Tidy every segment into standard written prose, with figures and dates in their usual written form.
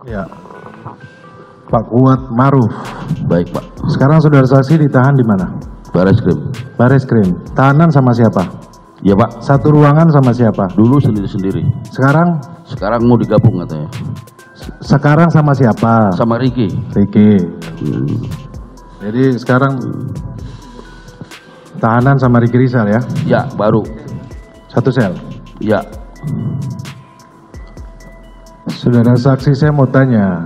Ya, Pak Kuat Maruf. Baik Pak. Sekarang saudara saksi ditahan di mana? Bareskrim. Bareskrim. Tahanan sama siapa? Ya Pak. Satu ruangan sama siapa? Dulu sendiri-sendiri. Sekarang? Sekarang mau digabung katanya. Sekarang sama siapa? Sama Ricky. Ricky. Jadi sekarang tahanan sama Ricky Rizal ya? Ya, baru. Satu sel? Ya. Saudara saksi, saya mau tanya,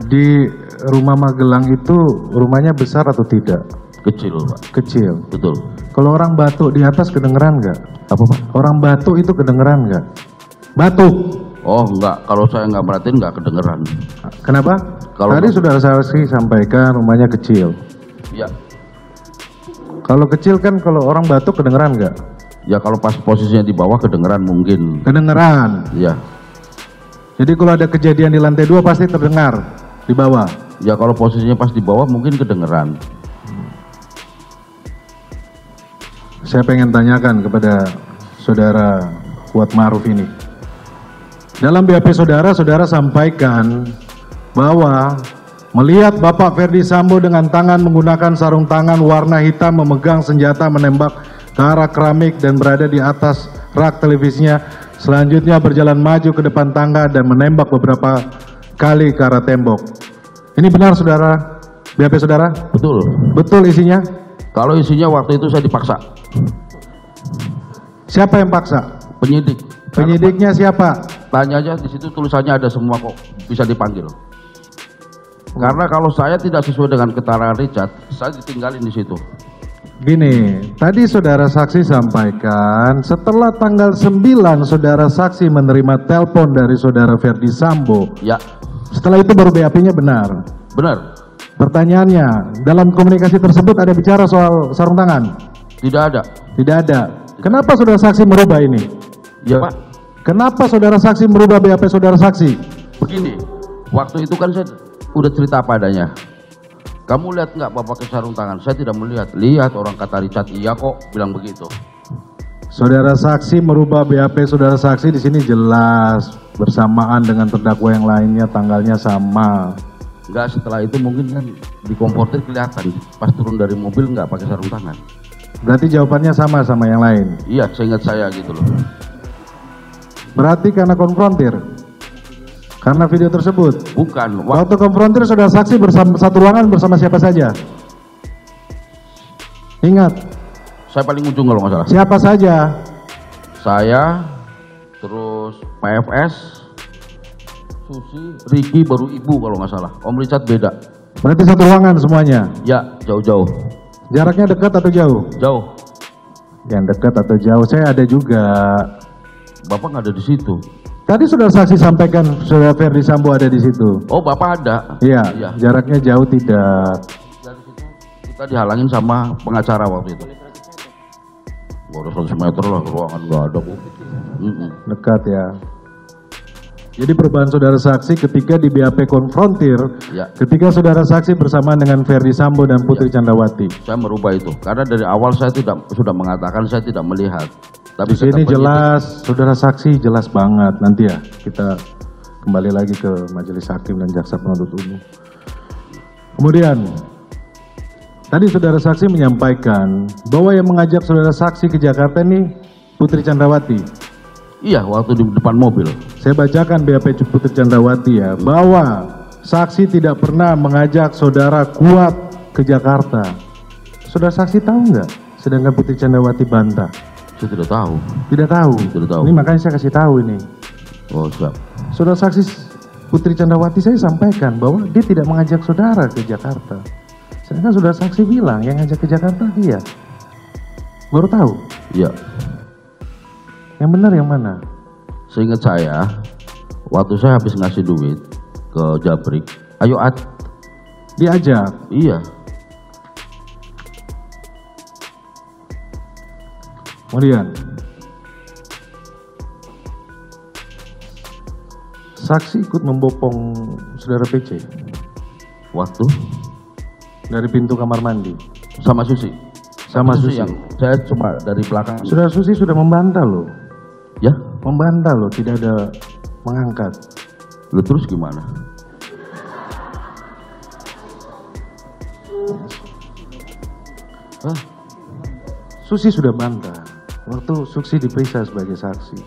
di rumah Magelang itu rumahnya besar atau tidak? Kecil Pak. Kecil. Betul. Kalau orang batuk di atas kedengeran nggak? Apa Pak? Orang batuk itu kedengeran nggak? Batuk. Oh enggak, kalau saya nggak perhatiin nggak kedengeran. Kenapa? Kalau Tadi saudara saksi sampaikan rumahnya kecil. Ya. Kalau kecil kan kalau orang batuk kedengeran nggak? Ya kalau pas posisinya di bawah kedengeran mungkin. Kedengeran. Ya. Jadi kalau ada kejadian di lantai 2 pasti terdengar di bawah. Ya kalau posisinya pas di bawah mungkin kedengeran. Saya pengen tanyakan kepada saudara Kuat Maruf ini. Dalam BAP saudara, saudara sampaikan bahwa melihat Bapak Ferdi Sambo dengan tangan menggunakan sarung tangan warna hitam memegang senjata menembak ke arah keramik dan berada di atas rak televisinya. Selanjutnya berjalan maju ke depan tangga dan menembak beberapa kali ke arah tembok. Ini benar saudara? BAP saudara? Betul. Betul isinya? Kalau isinya waktu itu saya dipaksa. Siapa yang paksa? Penyidik. Penyidiknya siapa? Tanya aja di situ tulisannya ada semua kok, bisa dipanggil. Karena kalau saya tidak sesuai dengan keterangan Richard, saya ditinggalin di situ. Gini, tadi saudara saksi sampaikan setelah tanggal 9 saudara saksi menerima telepon dari saudara Ferdi Sambo. Ya. Setelah itu baru BAP-nya benar. Benar. Pertanyaannya, dalam komunikasi tersebut ada bicara soal sarung tangan? Tidak ada. Tidak ada. Kenapa saudara saksi merubah ini? Ya Pak. Kenapa saudara saksi merubah BAP saudara saksi? Begini, waktu itu kan saya udah cerita apa adanya. Kamu lihat nggak Bapak pakai sarung tangan? Saya tidak melihat. Lihat, orang kata Richard, iya kok, bilang begitu. Saudara saksi merubah BAP saudara saksi di sini jelas bersamaan dengan terdakwa yang lainnya, tanggalnya sama. Enggak, setelah itu mungkin kan di komportir kelihatan. Pas turun dari mobil nggak pakai sarung tangan. Berarti jawabannya sama yang lain? Iya, seingat saya gitu loh. Berarti karena konfrontir? Karena video tersebut? Bukan. Waktu konfrontir saudara saksi bersama satu ruangan bersama siapa saja? Ingat? Saya paling ujung kalau nggak salah. Siapa saja? Saya, terus PFS, Susi, Ricky, baru Ibu kalau nggak salah. Om Richard beda. Berarti satu ruangan semuanya? Ya, jauh-jauh. Jaraknya dekat atau jauh? Jauh. Yang dekat atau jauh? Saya ada juga. Bapak nggak ada di situ. Tadi saudara saksi sampaikan saudara Ferdi Sambo ada di situ. Oh, Bapak ada. Iya, Iya. jaraknya jauh tidak. Dari situ kita dihalangin sama pengacara waktu itu. Gak ada 100 meter lah, ruangan nggak ada Bu. Dekat ya. Jadi perubahan saudara saksi ketika di BAP konfrontir, Ya. ketika saudara saksi bersama dengan Ferdi Sambo dan Putri Candrawati. Saya merubah itu karena dari awal saya sudah mengatakan saya tidak melihat. Tapi Di sini jelas, saudara saksi jelas banget. Nanti ya kita kembali lagi ke majelis hakim dan jaksa penuntut umum. Kemudian tadi saudara saksi menyampaikan bahwa yang mengajak saudara saksi ke Jakarta ini Putri Candrawati. Iya, waktu di depan mobil. Saya bacakan BAP Putri Candrawati ya, bahwa saksi tidak pernah mengajak saudara Kuat ke Jakarta. Saudara saksi tahu nggak? Sedangkan Putri Candrawati bantah. Saya tidak tahu. Tidak tahu. Tidak tahu. Ini makanya saya kasih tahu ini. Oh, siap. Saudara saksi Putri Candrawati saya sampaikan bahwa dia tidak mengajak saudara ke Jakarta. Sedangkan saudara saksi bilang yang ngajak ke Jakarta dia. Baru tahu. Iya. Yang benar yang mana? Seingat saya, waktu saya habis ngasih duit ke Jabrik, ayo Diajak. Iya. Kemudian saksi ikut membopong saudara PC Waktu dari pintu kamar mandi. sama Susi. Sama Susi. yang saya cuma dari belakang. Saudara Susi sudah membantah loh. Ya, Membantah loh, tidak ada mengangkat. Lalu terus gimana? Hah? Susi sudah bantah waktu Susi diperiksa sebagai saksi.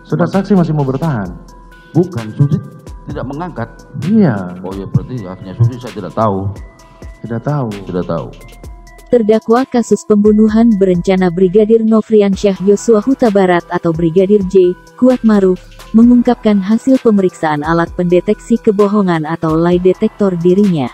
Saudara saksi masih mau bertahan? Bukan, Susi tidak mengangkat. Iya. Oh ya, berarti akhirnya Susi saya tidak tahu. Tidak tahu. Tidak tahu. Terdakwa kasus pembunuhan berencana Brigadir Nofriansyah Yosua Huta Barat atau Brigadir J, Kuat Maruf, mengungkapkan hasil pemeriksaan alat pendeteksi kebohongan atau lie detektor dirinya.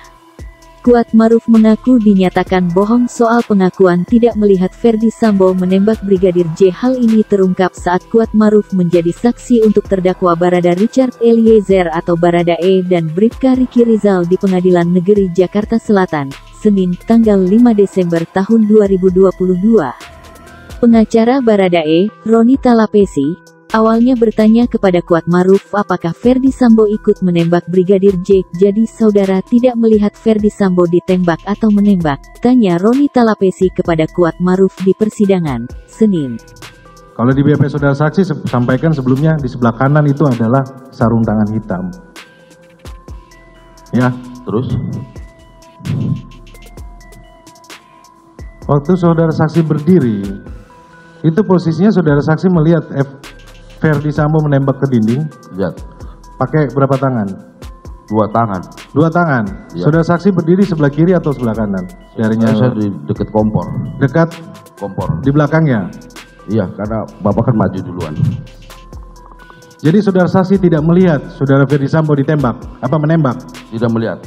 Kuat Maruf mengaku dinyatakan bohong soal pengakuan tidak melihat Ferdi Sambo menembak Brigadir J. Hal ini terungkap saat Kuat Maruf menjadi saksi untuk terdakwa Barada Richard Eliezer atau Barada E dan Bribka Riki Rizal di Pengadilan Negeri Jakarta Selatan, Senin, tanggal 5 Desember tahun 2022. Pengacara Barada E, Roni Talapesi, awalnya bertanya kepada Kuat Maruf apakah Ferdi Sambo ikut menembak Brigadir J. Jadi saudara tidak melihat Ferdi Sambo ditembak atau menembak? Tanya Roni Talapesi kepada Kuat Maruf di persidangan, Senin. Kalau di BAP saudara saksi sampaikan sebelumnya di sebelah kanan itu adalah sarung tangan hitam. Ya, Terus? waktu saudara saksi berdiri, itu posisinya saudara saksi melihat Ferdi Sambo menembak ke dinding. Lihat. Pakai berapa tangan? 2 tangan. 2 tangan. Ya. Saudara saksi berdiri sebelah kiri atau sebelah kanan? Jarinya Saya di dekat kompor. dekat Kompor. di belakangnya. Iya, karena Bapak kan maju duluan. Jadi saudara saksi tidak melihat saudara Ferdi Sambo ditembak, apa menembak? Tidak melihat.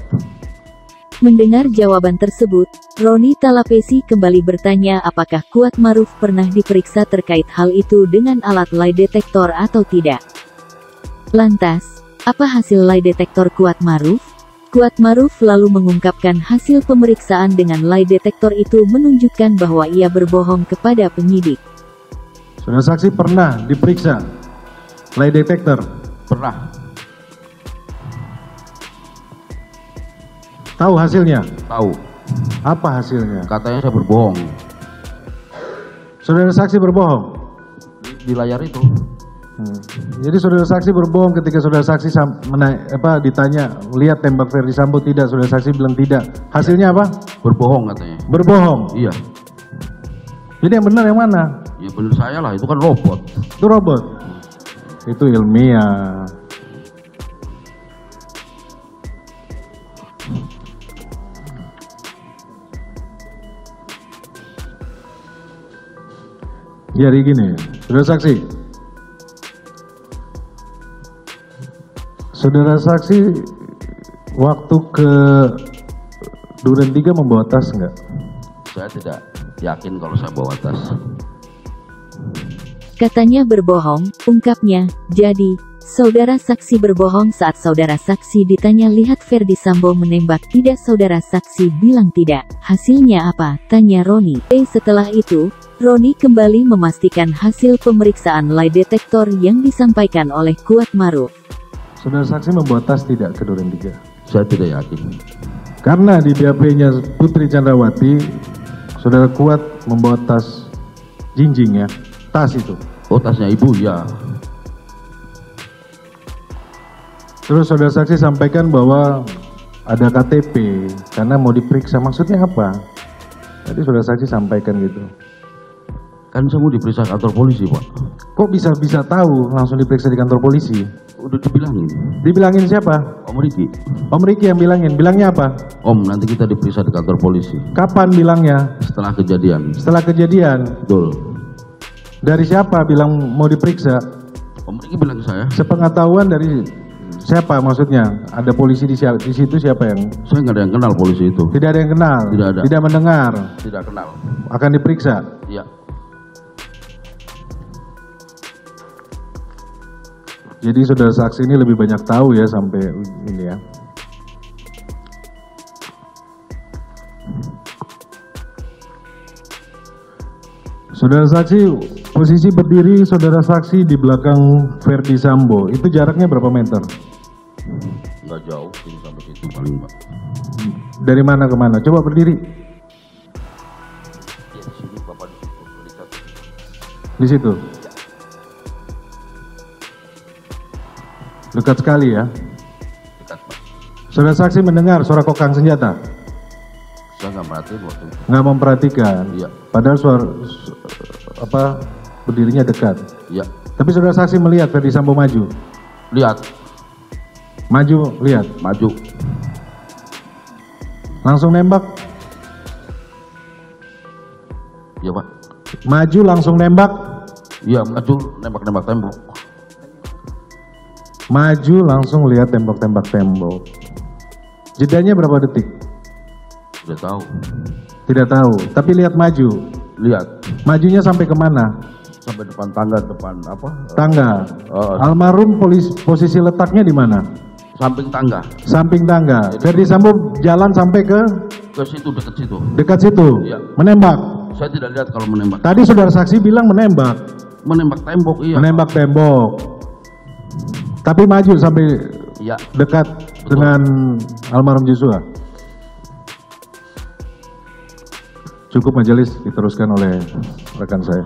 Mendengar jawaban tersebut, Roni Talapesi kembali bertanya apakah Kuat Maruf pernah diperiksa terkait hal itu dengan alat lie detektor atau tidak. Lantas, apa hasil lie detektor Kuat Maruf? Kuat Maruf lalu mengungkapkan hasil pemeriksaan dengan lie detektor itu menunjukkan bahwa ia berbohong kepada penyidik. Saudara saksi pernah diperiksa lie detector? Pernah. Tahu hasilnya? Tahu. Apa hasilnya? Katanya saya berbohong. Saudara saksi berbohong? Di layar itu. Jadi saudara saksi berbohong ketika saudara saksi ditanya lihat tembak Ferdi Sambo tidak, saudara saksi bilang tidak. Hasilnya apa? Berbohong katanya. Berbohong. Iya. Jadi yang benar yang mana? Ya benar saya lah, itu kan robot. Itu robot. Itu ilmiah. Jadi gini, saudara saksi. Saudara saksi waktu ke Duren 3 membawa tas enggak? Saya tidak yakin kalau saya bawa tas. Katanya berbohong, ungkapnya. Jadi, saudara saksi berbohong saat saudara saksi ditanya lihat Ferdi Sambo menembak tidak, saudara saksi bilang tidak. Hasilnya apa? Tanya Roni. Setelah itu, Roni kembali memastikan hasil pemeriksaan lie detektor yang disampaikan oleh Kuat Maruf. Saudara saksi membawa tas tidak ke Duren 3? Saya tidak yakin. Karena di BAP-nya Putri Chandrawati, saudara Kuat membawa tas jinjing ya, tas itu. Oh, tasnya ibu, ya. Terus saudara saksi sampaikan bahwa ada KTP karena mau diperiksa, maksudnya apa? Tadi saudara saksi sampaikan gitu. Kan saya mau diperiksa kantor polisi, Pak. Kok bisa tahu langsung diperiksa di kantor polisi? Udah dibilangin. Dibilangin siapa? Om Riki. Om Riki yang bilangin. Bilangnya apa? Om, nanti kita diperiksa di kantor polisi. Kapan bilangnya? Setelah kejadian. Setelah kejadian. Betul. Dari siapa bilang mau diperiksa? Om Riki bilang ke saya. Sepengetahuan dari siapa maksudnya? Ada polisi di situ, siapa yang? Saya nggak ada yang kenal polisi itu. Tidak ada yang kenal? Tidak ada. Tidak mendengar? Tidak kenal. Akan diperiksa? Iya. Jadi saudara saksi ini lebih banyak tahu ya sampai ini ya. Saudara saksi posisi berdiri saudara saksi di belakang Ferdi Sambo, itu jaraknya berapa meter? Nggak jauh, ini sampai situ paling, Pak. Dari mana ke mana? Coba berdiri. Ya, di sini Bapak di situ, lihat. Di situ. Dekat sekali ya. Dekat, Pak. Saudara saksi mendengar suara kokang senjata? Saya nggak merhatiin waktu itu. Nggak memperhatikan. Iya. Padahal berdirinya dekat. Iya. Tapi saudara saksi melihat Ferdi Sambo maju. Lihat. Maju, lihat. Maju. Langsung nembak. Iya, Pak. Maju langsung nembak. Iya, maju nembak-nembak tembok. Maju langsung lihat tembak-tembak tembok. Jedanya berapa detik? Udah tahu. Tidak tahu. Tapi lihat maju. Lihat. Majunya sampai kemana? Sampai depan tangga, depan apa? Tangga. Almarhum posisi letaknya di mana? Samping tangga. Samping tangga. Ferdi Sambo jalan sampai ke Situ, dekat situ. dekat situ. Iya. Menembak. Saya tidak lihat kalau menembak. Tadi saudara saksi bilang menembak. Menembak tembok, iya. Menembak tembok. Tapi maju sampai Iya. dekat Betul. dengan almarhum Joshua. Cukup majelis diteruskan oleh rekan saya.